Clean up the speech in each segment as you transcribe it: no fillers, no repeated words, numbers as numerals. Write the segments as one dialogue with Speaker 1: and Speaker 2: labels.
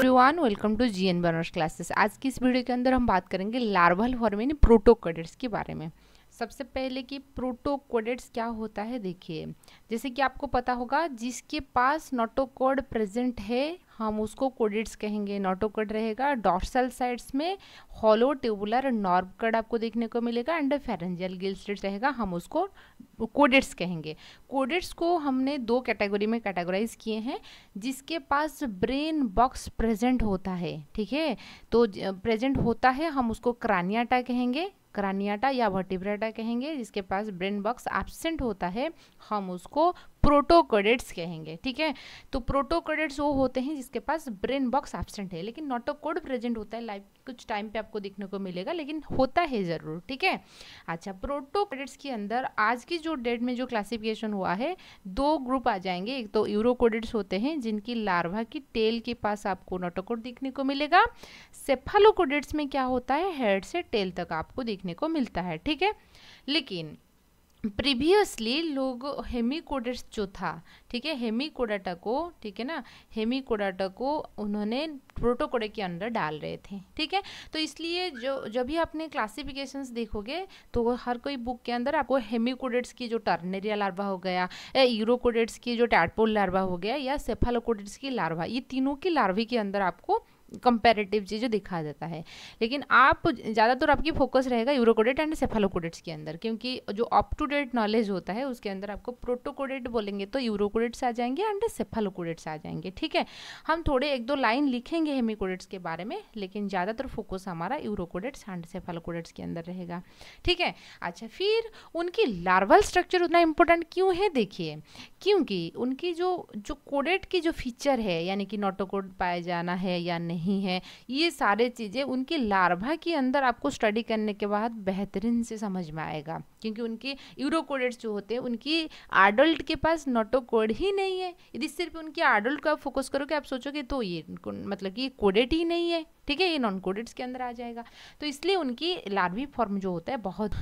Speaker 1: Everyone, welcome to G N burners classes. आज की इस वीडियो के अंदर हम बात करेंगे लार्वल फॉर्म यानी प्रोटोकोडेट्स के बारे में। सबसे पहले कि प्रोटोकोडेट्स क्या होता है देखिए, जैसे कि आपको पता होगा जिसके पास नोटोकोड प्रेजेंट है हम उसको कोडेट्स कहेंगे। नोटोकोड रहेगा डॉर्सल साइड्स में, हॉलो ट्यूबुलर नॉर्ब कड आपको देखने को मिलेगा एंड फेरेंजियल गिल स्लिट्स रहेगा, हम उसको कोडेट्स कहेंगे। कोडेट्स को हमने दो कैटेगरी में कैटेगराइज किए हैं, जिसके पास ब्रेन बॉक्स प्रेजेंट होता है, ठीक है, तो प्रेजेंट होता है हम उसको क्रानियाटा कहेंगे, क्रानियाटा या वर्टिब्रेटा कहेंगे। जिसके पास ब्रेन बॉक्स एब्सेंट होता है हम उसको प्रोटोकोडेट्स कहेंगे, ठीक है। तो प्रोटोकोडेट्स वो होते हैं जिसके पास ब्रेन बॉक्स एब्सेंट है, लेकिन नोटोकोड प्रेजेंट होता है। लाइफ कुछ टाइम पे आपको देखने को मिलेगा, लेकिन होता है ज़रूर, ठीक है। अच्छा, प्रोटोकोडेट्स के अंदर आज की जो डेट में जो क्लासिफिकेशन हुआ है, दो ग्रुप आ जाएंगे। एक तो यूरोकोडेट्स होते हैं जिनकी लार्वा की टेल के पास आपको नोटोकोड देखने को मिलेगा। सेफालोकोडेट्स में क्या होता है, हेड से टेल तक आपको देखने को मिलता है, ठीक है। लेकिन प्रीवियसली लोग हेमिकोडेट्स जो था, ठीक है, हेमिकोडाटा को, ठीक है ना, हेमिकोडाटा को उन्होंने प्रोटोकोडे के अंदर डाल रहे थे, ठीक है। तो इसलिए जो जब भी आपने क्लासिफिकेशंस देखोगे तो हर कोई बुक के अंदर आपको हेमिकोडेट्स की जो टर्नेरिया लार्वा हो गया, या यूरोकोडेट्स की जो टैडपोल लार्वा हो गया, या सेफालोकोडेट्स की लार्वा, ये तीनों की लार्वी के अंदर आपको कंपैरेटिव चीज़ें दिखा देता है। लेकिन आप ज़्यादातर आपकी फोकस रहेगा यूरोकोडेट एंड सेफालोकोडेट्स के अंदर, क्योंकि जो अप टू डेट नॉलेज होता है उसके अंदर आपको प्रोटोकोडेट बोलेंगे तो यूरोकोडेट्स आ जाएंगे एंड सेफालोकोडेट्स आ जाएंगे, ठीक है। हम थोड़े एक दो लाइन लिखेंगे हेमिकोडेट्स के बारे में, लेकिन ज़्यादातर फोकस हमारा यूरोकोडेट्स एंड सेफालोकोडेट्स के अंदर रहेगा, ठीक है। अच्छा, फिर उनकी लार्वल स्ट्रक्चर उतना इंपॉर्टेंट क्यों है देखिए, क्योंकि उनकी जो कोडेट की जो फीचर है, यानी कि नोटोकोड पाया जाना है या नहीं है, ये सारे चीज़ें उनकी लार्वा के अंदर आपको स्टडी करने के बाद बेहतरीन से समझ में आएगा। क्योंकि उनके यूरोकोडेट्स जो होते हैं उनकी एडल्ट के पास नोटोकोड ही नहीं है। यदि सिर्फ उनकी एडल्ट को आप फोकस करोगे, आप सोचोगे तो ये मतलब कि कोडेट ही नहीं है, ठीक है, ये नॉन कोडेट्स के अंदर आ जाएगा। तो इसलिए उनकी लार्वी फॉर्म जो होता है बहुत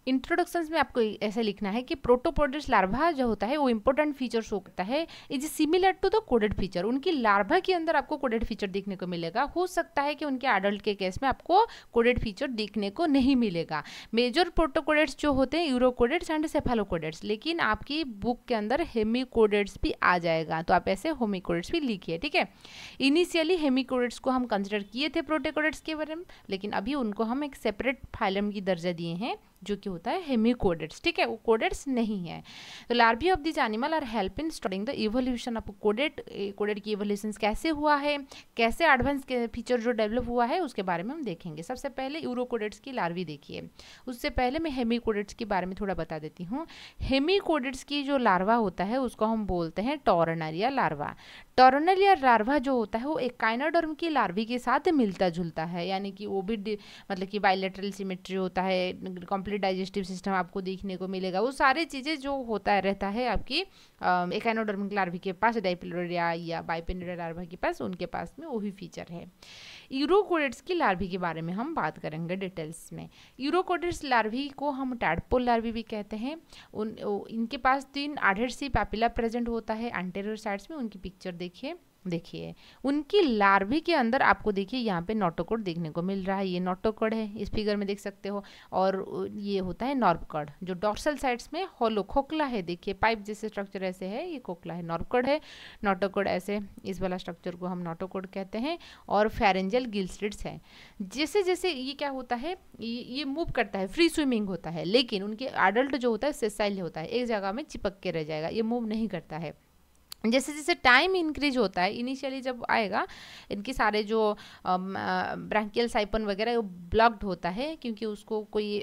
Speaker 1: इंट्रोडक्शंस में आपको ऐसे लिखना है कि प्रोटोकोडेट्स लार्वा जो होता है वो इंपॉर्टेंट फीचर शो करता है, इज सिमिलर टू द कोडेड फीचर। उनकी लार्वा के अंदर आपको कोडेड फीचर देखने को मिलेगा। हो सकता है कि उनके एडल्ट के केस में आपको कोडेड फीचर देखने को नहीं मिलेगा। मेजर प्रोटोकोडेट्स जो होते हैं यूरोकोडेट्स एंड सेफालोकोडेट्स, लेकिन आपकी बुक के अंदर हेमिकोडेट्स भी आ जाएगा, तो आप ऐसे होमिकोडेट्स भी लिखिए, ठीक है। इनिशियली हेमिकोडेट्स को हम कंसिडर किए थे प्रोटोकोडेट्स के बारे में, लेकिन अभी उनको हम एक सेपरेट फाइलम की दर्जा दिए हैं जो कि होता है हेमिकोडेट्स, ठीक है, वो कोडेट्स नहीं है। तो larvae of this animal are help in studying the evolution of कोडेट की इवोल्यूशन कैसे हुआ है, कैसे एडवांस फीचर जो डेवलप हुआ है उसके बारे में हम देखेंगे। सबसे पहले यूरोकोडेट्स की लार्वी देखिए, उससे पहले मैं हेमिकोडेट्स के बारे में थोड़ा बता देती हूँ। हेमिकोडेट्स की जो लार्वा होता है उसको हम बोलते हैं टॉर्नरिया लार्वा। टॉर्नरिया लार्वा जो होता है वो एकाइनोडर्म की लार्वी के साथ मिलता जुलता है, यानी कि वो भी मतलब कि बाइलेटरल सिमेट्री होता है, कंप्लीट डाइजेस्टिव सिस्टम आपको देखने को मिलेगा। वो सारी चीज़ें जो होता है रहता है आपकी एकाइनोडर्मिक लार्वी के पास, डाइपिलोरिया या बाइपेनिडल लार्वा के पास, उनके पास में वही फीचर है। यूरोकोडेट्स की लार्वी के बारे में हम बात करेंगे डिटेल्स में। यूरोकोडेट्स लार्वी को हम टैडपोल लार्वी भी कहते हैं। इनके पास 3 एडहेसिव पैपिला प्रेजेंट होता है एंटीरियर साइड्स में। उनकी पिक्चर देखिए उनकी लार्वी के अंदर आपको देखिए यहाँ पे नोटोकोड देखने को मिल रहा है। ये नोटोकोड है, इस फिगर में देख सकते हो, और ये होता है नॉर्बकड जो डॉर्सल साइड्स में हॉलो खोखला है। देखिए पाइप जैसे स्ट्रक्चर ऐसे है, ये खोखला है, नॉर्बकड है, नोटोकोड ऐसे, इस वाला स्ट्रक्चर को हम नोटोकोड कहते हैं। और फेरेंजियल गिल स्लिट्स है। जैसे जैसे ये क्या होता है, ये मूव करता है, फ्री स्विमिंग होता है, लेकिन उनके एडल्ट जो होता है सेसाइल होता है, एक जगह में चिपक के रह जाएगा, ये मूव नहीं करता है। जैसे जैसे टाइम इंक्रीज होता है, इनिशियली जब आएगा इनके सारे जो ब्रैंकियल साइपन वगैरह वो ब्लॉक्ड होता है, क्योंकि उसको कोई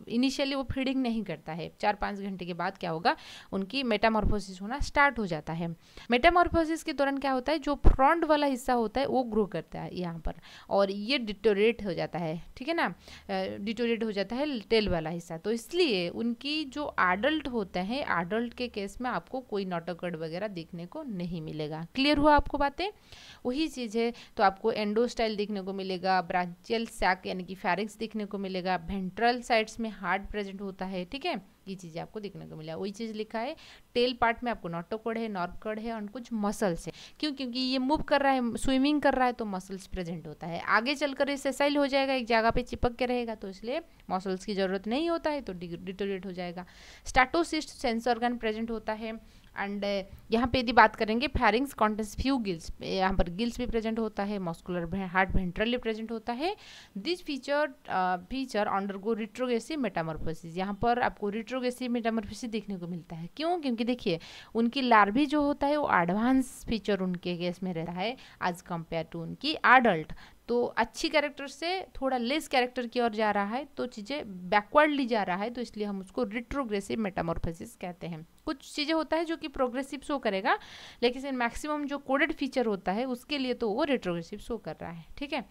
Speaker 1: इनिशियली वो फीडिंग नहीं करता है। 4-5 घंटे के बाद क्या होगा, उनकी मेटामॉर्फोसिस होना स्टार्ट हो जाता है। मेटामॉर्फोसिस के दौरान क्या होता है, जो फ्रंट वाला हिस्सा होता है वो ग्रो करता है यहाँ पर, और ये डिटोरेट हो जाता है, ठीक है ना, डिटोरेट हो जाता है टेल वाला हिस्सा। तो इसलिए उनकी जो एडल्ट होते हैं, एडल्ट के केस में आपको कोई नोटोकोड वगैरह देखने को नहीं मिलेगा। क्लियर हुआ आपको बातें? वही चीज़ है, तो आपको एंडोस्टाइल देखने को मिलेगा, ब्रांचियल सैक यानी कि फेरिंक्स देखने को मिलेगा, वेंट्रल साइड्स में हार्ट प्रेजेंट होता है, ठीक है, ये चीज़ें आपको देखने को मिला। वही चीज़ लिखा है टेल पार्ट में आपको नोटोकॉर्ड है, नर्व कॉर्ड है और कुछ मसल्स है। क्यों? क्योंकि ये मूव कर रहा है, स्विमिंग कर रहा है, तो मसल्स प्रेजेंट होता है। आगे चलकर ये सेसाइल हो जाएगा, एक जगह पे चिपक के रहेगा, तो इसलिए मसल्स की जरूरत नहीं होता है, तो डिटोरेट हो जाएगा। स्टैटोसिस्ट सेंस ऑर्गन प्रेजेंट होता है। एंड यहाँ पे यदि बात करेंगे फेरिंग्स कॉन्टेंस फ्यू गिल्स, यहाँ पर गिल्स भी प्रेजेंट होता है, मस्कुलर हार्ट वेंट्रली प्रेजेंट होता है। This feature undergo retrogressive Metamorphosis, यहाँ पर आपको रिट्रोग्रेसिव मेटामॉर्फोसिस देखने को मिलता है। क्यों? क्योंकि देखिए उनकी लार्वी जो होता है वो एडवांस फीचर उनके केस में रहता है एज कम्पेयर टू उनकी एडल्ट। तो अच्छी कैरेक्टर से थोड़ा लेस कैरेक्टर की ओर जा रहा है, तो चीज़ें बैकवर्डली जा रहा है, तो इसलिए हम उसको रिट्रोग्रेसिव मेटामॉर्फोसिस कहते हैं। कुछ चीज़ें होता है जो कि प्रोग्रेसिव शो करेगा, लेकिन मैक्सिमम जो कोडेड फीचर होता है उसके लिए तो वो रिट्रोग्रेसिव शो कर रहा है, ठीक है।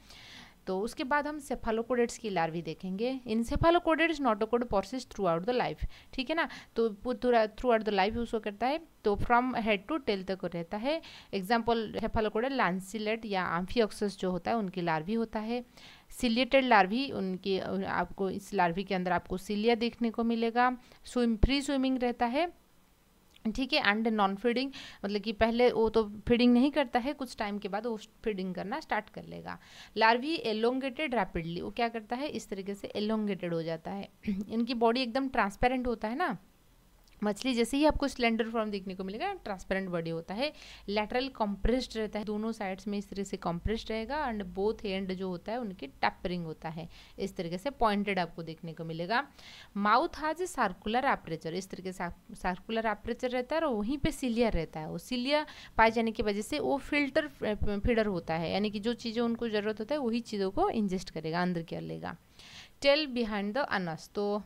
Speaker 1: तो उसके बाद हम सेफालोकोडेट्स की लार्वी देखेंगे। In cephalochordates notochord persist throughout the life, ठीक है ना, तो throughout the life show करता है, तो फ्रॉम हेड टू टेल तक रहता है। एग्जाम्पल सेफालोकोडेट लैंसिलेट या एम्फियोक्सस जो होता है उनकी लार्वी होता है। सिलिएटेड लार्वी उनकी, आपको इस लार्वी के अंदर आपको सिलिया देखने को मिलेगा। फ्री स्विमिंग रहता है, ठीक है। एंड नॉन फीडिंग, मतलब कि पहले वो तो फीडिंग नहीं करता है, कुछ टाइम के बाद वो फीडिंग करना स्टार्ट कर लेगा। लार्वी एलोंगेटेड रैपिडली, वो क्या करता है इस तरीके से एलोंगेटेड हो जाता है। इनकी बॉडी एकदम ट्रांसपेरेंट होता है ना, मछली जैसे ही आपको स्लेंडर फॉर्म देखने को मिलेगा, ट्रांसपेरेंट बॉडी होता है। लैटरल कंप्रेस्ड रहता है, दोनों साइड्स में इस तरह से कंप्रेस्ड रहेगा। एंड बोथ एंड जो होता है उनकी टैपरिंग होता है, इस तरीके से पॉइंटेड आपको देखने को मिलेगा। Mouth has a circular aperture, इस तरीके से सर्कुलर एपरेचर रहता है और वहीं पे सिलिया रहता है। वो सिलिया पाए जाने की वजह से वो फिल्टर फीडर होता है, यानी कि जो चीज़ें उनको ज़रूरत होता है वही चीज़ों को इंजेस्ट करेगा, अंदर कर लेगा। टेल बिहाइंड द अनस, तो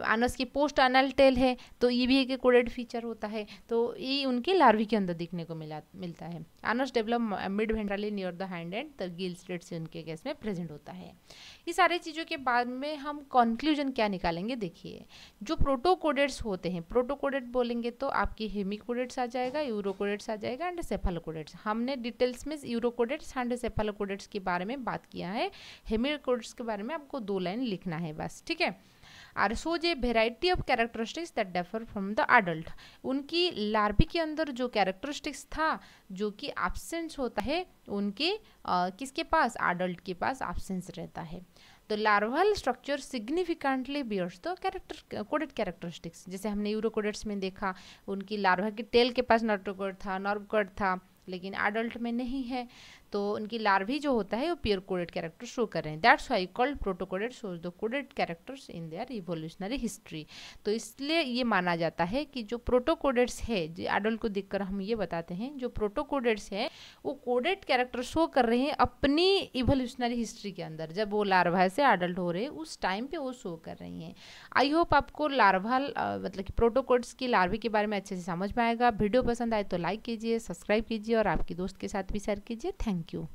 Speaker 1: अनस की पोस्ट अनल टेल है, तो ये भी एक कोडेड फीचर होता है, तो ये उनके लार्वी के अंदर देखने को मिलता है। Anas develop mid ventrally near the hand and the gill slits से उनके केस में प्रेजेंट होता है। ये सारी चीज़ों के बाद में हम कंक्लूजन क्या निकालेंगे, देखिए जो प्रोटोकोडेट्स होते हैं, प्रोटोकोडेट बोलेंगे तो आपकी हेमिकोडेट्स आ जाएगा, यूरोकोडेट्स आ जाएगा एंड सेफालोकोडेट्स। हमने डिटेल्स में यूरोकोडेट्स एंड सेफालोकोडेट्स के बारे में बात किया है, हेमिकोडेट्स के बारे में आपको 2 लाइन लिखना है बस, ठीक है। Are shows a variety of characteristics that differ from the adult, उनकी लार्वी के अंदर जो कैरेक्टरिस्टिक्स था जो कि एब्सेंस होता है उनके किसके पास, एडल्ट के पास एब्सेंस रहता है। तो larval structure significantly bears the character कोडेड कैरेक्टरिस्टिक्स, जैसे हमने यूरोकोडेट्स में देखा, उनकी लार्वा की टेल के पास नोटोकॉर्ड था, नर्व कॉर्ड था, लेकिन एडल्ट में नहीं है, तो उनकी लार्वी जो होता है वो पेयर कोडेड कैरेक्टर शो कर रहे हैं। That's why called protochordate shows the कोडेड characters in their evolutionary history. तो इसलिए ये माना जाता है कि जो प्रोटोकोडेट्स है, जो एडल्ट को देखकर हम ये बताते हैं जो प्रोटोकोडेट्स है वो कोडेड कैरेक्टर शो कर रहे हैं अपनी इवोल्यूशनरी हिस्ट्री के अंदर, जब वो लार्वा से एडल्ट हो रहे हैं उस टाइम पे वो शो कर रही हैं। आई होप आपको लार्वल मतलब कि प्रोटोकोड्स की लार्वी के बारे में अच्छे से समझ में आएगा। वीडियो पसंद आए तो लाइक कीजिए, सब्सक्राइब कीजिए और आपकी दोस्त के साथ भी शेयर कीजिए। Thank you.